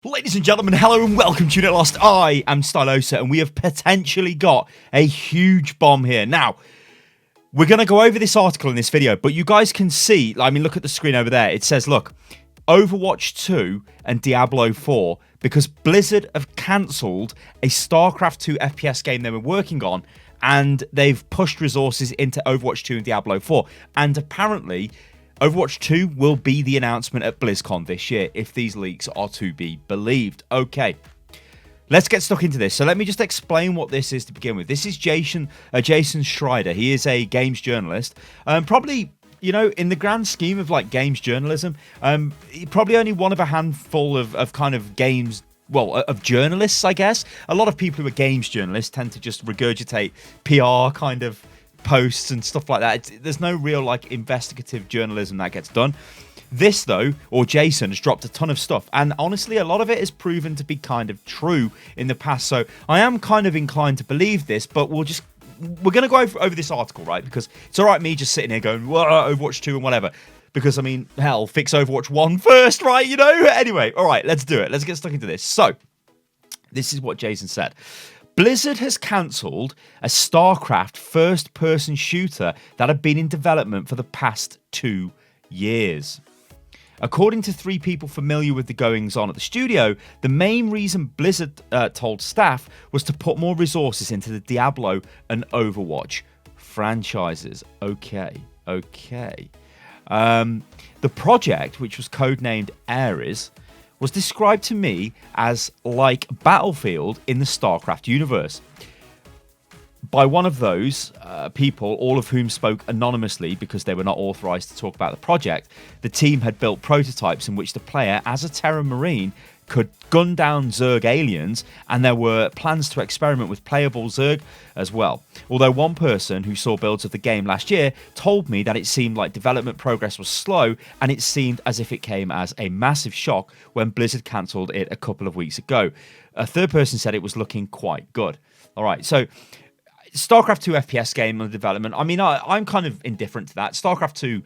Ladies and gentlemen, hello and welcome to Unit Lost. I am Stylosa and we have potentially got a huge bomb here. Now, we're going to go over this article in this video, but you guys can see, look at the screen over there. It says, look, Overwatch 2 and Diablo 4, because Blizzard have cancelled a StarCraft 2 FPS game they were working on, and they've pushed resources into Overwatch 2 and Diablo 4. And apparently, Overwatch 2 will be the announcement at Blizzcon this year, if these leaks are to be believed. Okay, let's get stuck into this. So let me just explain what this is to begin with. This is Jason Schreider. He is a games journalist. Probably, you know, in the grand scheme of like games journalism, probably only one of a handful of kind of games, well, of journalists, I guess. A lot of people who are games journalists tend to just regurgitate PR kind of posts and stuff like that. There's no real like investigative journalism that gets done. This though, or Jason, has dropped a ton of stuff, and honestly a lot of it has proven to be kind of true in the past, so I am kind of inclined to believe this, but we're going to go over this article, right? Because it's alright me just sitting here going, whoa, Overwatch 2 and whatever, because I mean, hell, fix Overwatch 1 first, right? You know? Anyway, alright, let's do it. Let's get stuck into this. So, this is what Jason said. Blizzard has cancelled a StarCraft first-person shooter that had been in development for the past 2 years. According to 3 people familiar with the goings-on at the studio, the main reason Blizzard told staff was to put more resources into the Diablo and Overwatch franchises. Okay. The project, which was codenamed Ares, was described to me as like Battlefield in the StarCraft universe by one of those people, all of whom spoke anonymously because they were not authorized to talk about the project. The team had built prototypes in which the player, as a Terran Marine, could gun down Zerg aliens, and there were plans to experiment with playable Zerg as well. Although one person who saw builds of the game last year told me that it seemed like development progress was slow, and it seemed as if it came as a massive shock when Blizzard cancelled it a couple of weeks ago. A third person said it was looking quite good. All right, so StarCraft 2 FPS game under development. I mean, I'm kind of indifferent to that. StarCraft 2,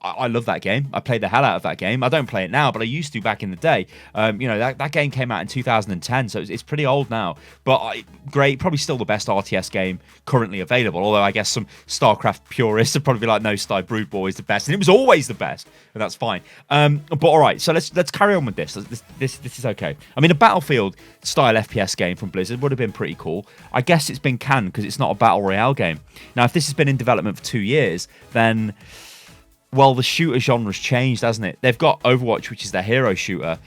I love that game. I played the hell out of that game. I don't play it now, but I used to back in the day. You know, that game came out in 2010, so it's pretty old now. But great, probably still the best RTS game currently available. Although I guess some StarCraft purists would probably be like, no, Sty Brood Boy is the best, and it was always the best. But that's fine. But all right, so let's carry on with this. This is okay. I mean, a Battlefield style FPS game from Blizzard would have been pretty cool. I guess it's been canned because it's not a battle royale game. Now, if this has been in development for 2 years, then, well, the shooter genre's changed, hasn't it? They've got Overwatch, which is their hero shooter.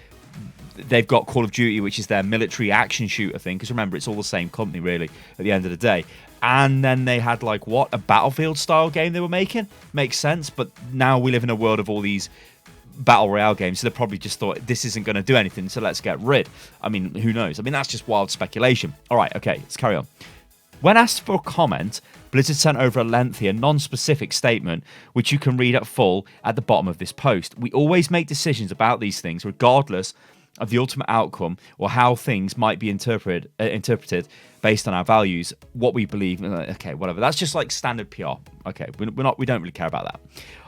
They've got Call of Duty, which is their military action shooter thing. Because remember, it's all the same company, really, at the end of the day. And then they had, like, what? A Battlefield-style game they were making? Makes sense, but now we live in a world of all these battle royale games, so they probably just thought, this isn't going to do anything, so let's get rid. I mean, who knows? I mean, that's just wild speculation. All right, okay, let's carry on. When asked for comment, Blizzard sent over a lengthy and non-specific statement, which you can read at full at the bottom of this post. We always make decisions about these things, regardless of the ultimate outcome or how things might be interpreted based on our values, what we believe. Okay, whatever. That's just like standard PR. Okay, we don't really care about that.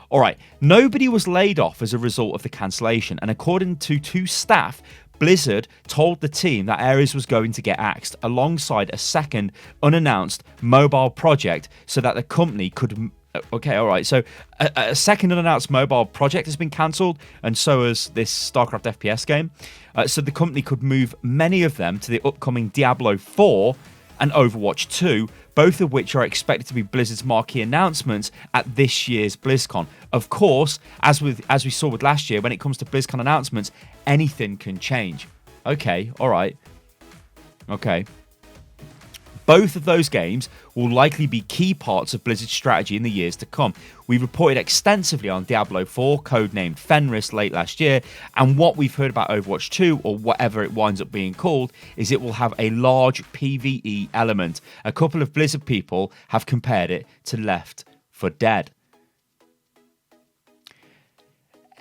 All right, nobody was laid off as a result of the cancellation, and according to 2 staff, Blizzard told the team that Ares was going to get axed alongside a second unannounced mobile project so that the company could... Okay, all right, so a second unannounced mobile project has been cancelled, and so has this StarCraft FPS game. So the company could move many of them to the upcoming Diablo 4 and Overwatch 2, both of which are expected to be Blizzard's marquee announcements at this year's BlizzCon. Of course, as we saw with last year, when it comes to BlizzCon announcements, anything can change. Okay, all right. Okay. Both of those games will likely be key parts of Blizzard's strategy in the years to come. We reported extensively on Diablo 4, codenamed Fenris, late last year, and what we've heard about Overwatch 2, or whatever it winds up being called, is it will have a large PvE element. A couple of Blizzard people have compared it to Left 4 Dead.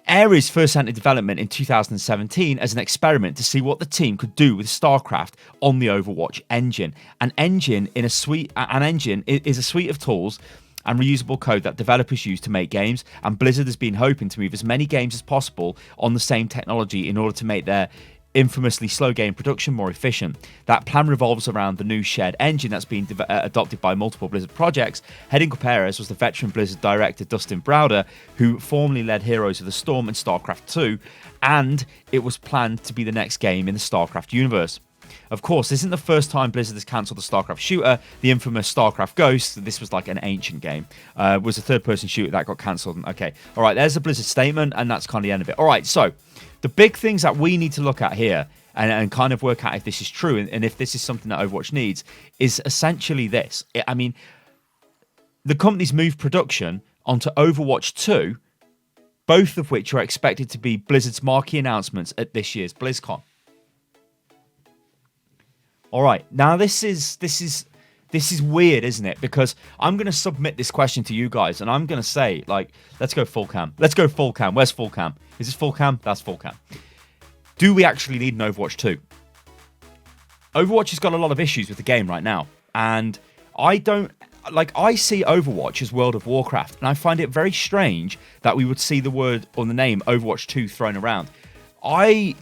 Ares first entered development in 2017 as an experiment to see what the team could do with StarCraft on the Overwatch engine. An engine is a suite of tools and reusable code that developers use to make games, and Blizzard has been hoping to move as many games as possible on the same technology in order to make their infamously slow game production more efficient. That plan revolves around the new shared engine that's been adopted by multiple Blizzard projects. Heading up Ares was the veteran Blizzard director Dustin Browder, who formerly led Heroes of the Storm and StarCraft 2, and it was planned to be the next game in the StarCraft universe. Of course, this isn't the first time Blizzard has cancelled the StarCraft shooter. The infamous StarCraft Ghost, this was like an ancient game, was a third-person shooter that got cancelled. Okay, all right, there's the Blizzard statement, and that's kind of the end of it. All right, so the big things that we need to look at here and kind of work out if this is true and if this is something that Overwatch needs is essentially this. I mean, the company's moved production onto Overwatch 2, both of which are expected to be Blizzard's marquee announcements at this year's BlizzCon. All right, now this is weird, isn't it? Because I'm going to submit this question to you guys, and I'm going to say, like, let's go full cam. Let's go full cam. Where's full cam? Is this full cam? That's full cam. Do we actually need an Overwatch 2? Overwatch has got a lot of issues with the game right now, and I see Overwatch as World of Warcraft, and I find it very strange that we would see the word or the name Overwatch 2 thrown around. I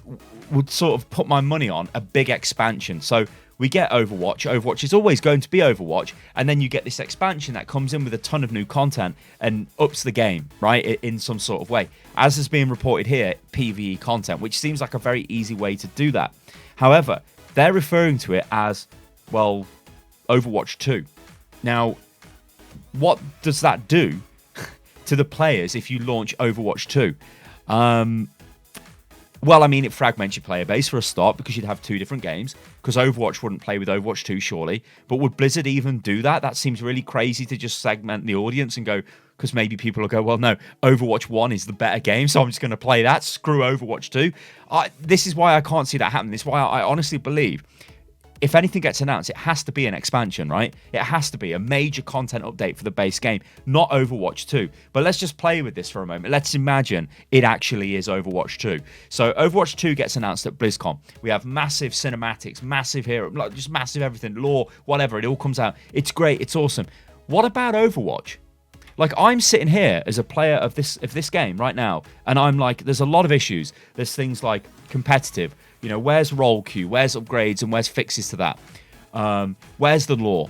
would sort of put my money on a big expansion. So we get Overwatch. Overwatch is always going to be Overwatch. And then you get this expansion that comes in with a ton of new content and ups the game, right? In some sort of way. As is being reported here, PvE content, which seems like a very easy way to do that. However, they're referring to it as, well, Overwatch 2. Now, what does that do to the players if you launch Overwatch 2? Well, I mean, it fragments your player base for a start because you'd have two different games, because Overwatch wouldn't play with Overwatch 2, surely. But would Blizzard even do that? That seems really crazy to just segment the audience and go, because maybe people will go, well, no, Overwatch 1 is the better game, so I'm just going to play that. Screw Overwatch 2. This is why I can't see that happen. This is why I honestly believe if anything gets announced, it has to be an expansion, right? It has to be a major content update for the base game, not Overwatch 2. But let's just play with this for a moment. Let's imagine it actually is Overwatch 2. So Overwatch 2 gets announced at BlizzCon. We have massive cinematics, massive hero, just massive everything, lore, whatever. It all comes out. It's great. It's awesome. What about Overwatch? Like, I'm sitting here as a player of this game right now, and I'm like, there's a lot of issues. There's things like competitive. You know, where's role queue? Where's upgrades and where's fixes to that? Where's the lore?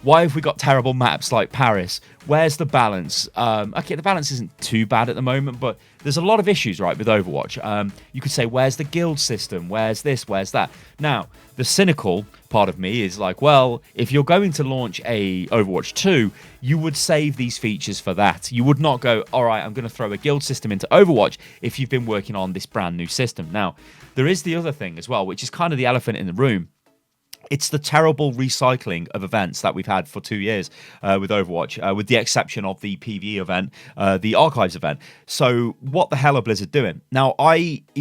Why have we got terrible maps like Paris? Where's the balance? Okay, the balance isn't too bad at the moment, but there's a lot of issues, right, with Overwatch. You could say, where's the guild system? Where's this? Where's that? Now, the cynical part of me is like, well, if you're going to launch a Overwatch 2, you would save these features for that. You would not go, all right, I'm going to throw a guild system into Overwatch if you've been working on this brand new system. Now, there is the other thing as well, which is kind of the elephant in the room. It's the terrible recycling of events that we've had for 2 years with Overwatch, with the exception of the PvE event, the Archives event. So what the hell are Blizzard doing? Now,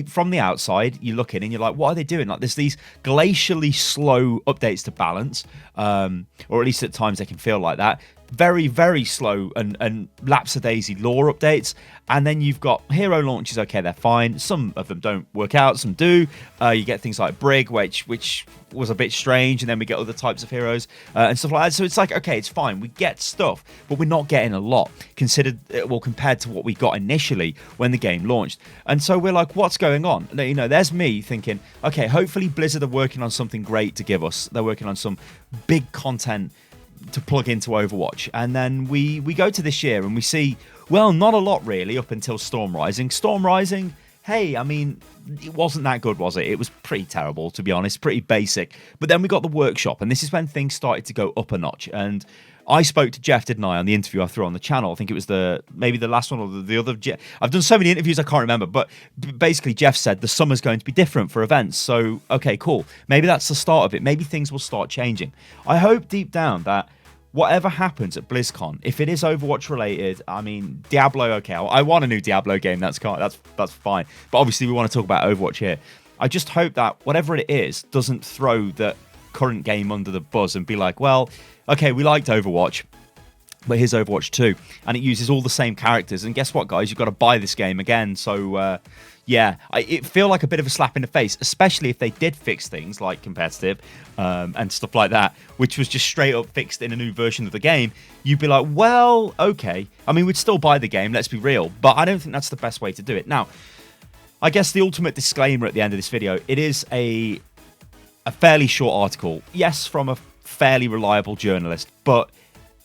from the outside, you look in and you're like, what are they doing? Like, there's these glacially slow updates to balance, or at least at times they can feel like that. Very, very slow and lapsadaisy lore updates. And then you've got hero launches. Okay, they're fine. Some of them don't work out. Some do. You get things like Brig, which was a bit strange. And then we get other types of heroes and stuff like that. So it's like, okay, it's fine. We get stuff, but we're not getting a lot compared to what we got initially when the game launched. And so we're like, what's going on? You know, there's me thinking, okay, hopefully Blizzard are working on something great to give us. They're working on some big content to plug into Overwatch, and then we go to this year and we see, well, not a lot really up until Storm Rising. Hey, I mean, it wasn't that good, was it? It was pretty terrible, to be honest, pretty basic. But then we got the workshop, and this is when things started to go up a notch. And I spoke to Jeff, didn't I, on the interview I threw on the channel. I think it was maybe the last one or the other. I've done so many interviews I can't remember, but basically Jeff said the summer's going to be different for events. So, okay, cool. Maybe that's the start of it. Maybe things will start changing. I hope deep down that whatever happens at BlizzCon, if it is Overwatch related, I mean, Diablo, okay, I want a new Diablo game. That's fine. But obviously we want to talk about Overwatch here. I just hope that whatever it is doesn't throw the current game under the bus and be like, well, okay, we liked Overwatch, but here's Overwatch 2, and it uses all the same characters. And guess what, guys? You've got to buy this game again. So, yeah, it feel like a bit of a slap in the face, especially if they did fix things like competitive and stuff like that, which was just straight up fixed in a new version of the game. You'd be like, well, okay. I mean, we'd still buy the game, let's be real, but I don't think that's the best way to do it. Now, I guess the ultimate disclaimer at the end of this video, it is a fairly short article. Yes, from a fairly reliable journalist, but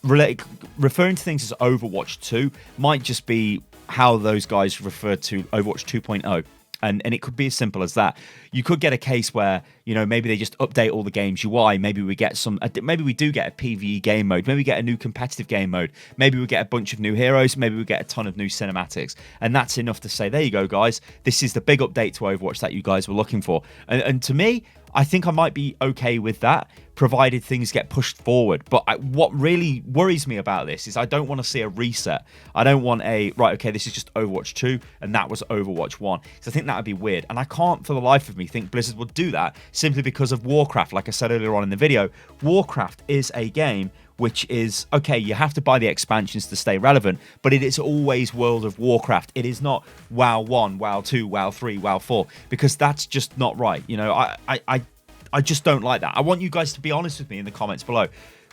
referring to things as Overwatch 2 might just be how those guys refer to Overwatch 2.0. And it could be as simple as that. You could get a case where, you know, maybe they just update all the game's UI. Maybe we get maybe we do get a PvE game mode. Maybe we get a new competitive game mode. Maybe we get a bunch of new heroes. Maybe we get a ton of new cinematics. And that's enough to say, there you go, guys. This is the big update to Overwatch that you guys were looking for. And to me, I think I might be okay with that, provided things get pushed forward. But what really worries me about this is I don't want to see a reset. I don't want right, okay, this is just Overwatch 2, and that was Overwatch 1. Because I think that would be weird. And I can't, for the life of me, think Blizzard would do that simply because of Warcraft. Like I said earlier on in the video, Warcraft is a game which is, okay, you have to buy the expansions to stay relevant, but it is always World of Warcraft. It is not WoW 1, WoW 2, WoW 3, WoW 4, because that's just not right. You know, I just don't like that. I want you guys to be honest with me in the comments below.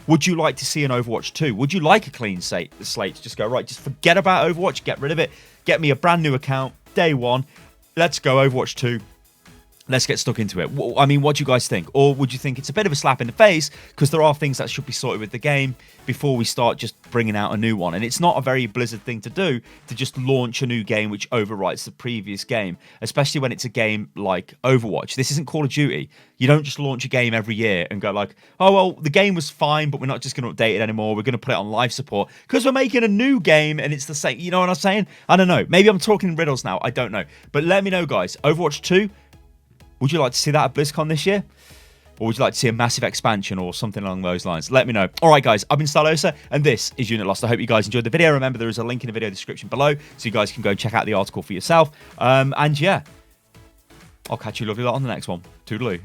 Would you like to see an Overwatch 2? Would you like a clean slate to just go, right, just forget about Overwatch, get rid of it, get me a brand new account, day one, let's go Overwatch 2. Let's get stuck into it. I mean, what do you guys think? Or would you think it's a bit of a slap in the face because there are things that should be sorted with the game before we start just bringing out a new one? And it's not a very Blizzard thing to do, to just launch a new game which overwrites the previous game, especially when it's a game like Overwatch. This isn't Call of Duty. You don't just launch a game every year and go like, oh, well, the game was fine, but we're not just going to update it anymore. We're going to put it on live support because we're making a new game and it's the same. You know what I'm saying? I don't know. Maybe I'm talking in riddles now. I don't know. But let me know, guys. Overwatch 2, would you like to see that at BlizzCon this year? Or would you like to see a massive expansion or something along those lines? Let me know. All right, guys, I've been Stalosa, and this is Unit Lost. I hope you guys enjoyed the video. Remember, there is a link in the video description below, so you guys can go and check out the article for yourself. And yeah, I'll catch you lovely lot on the next one. Toodaloo.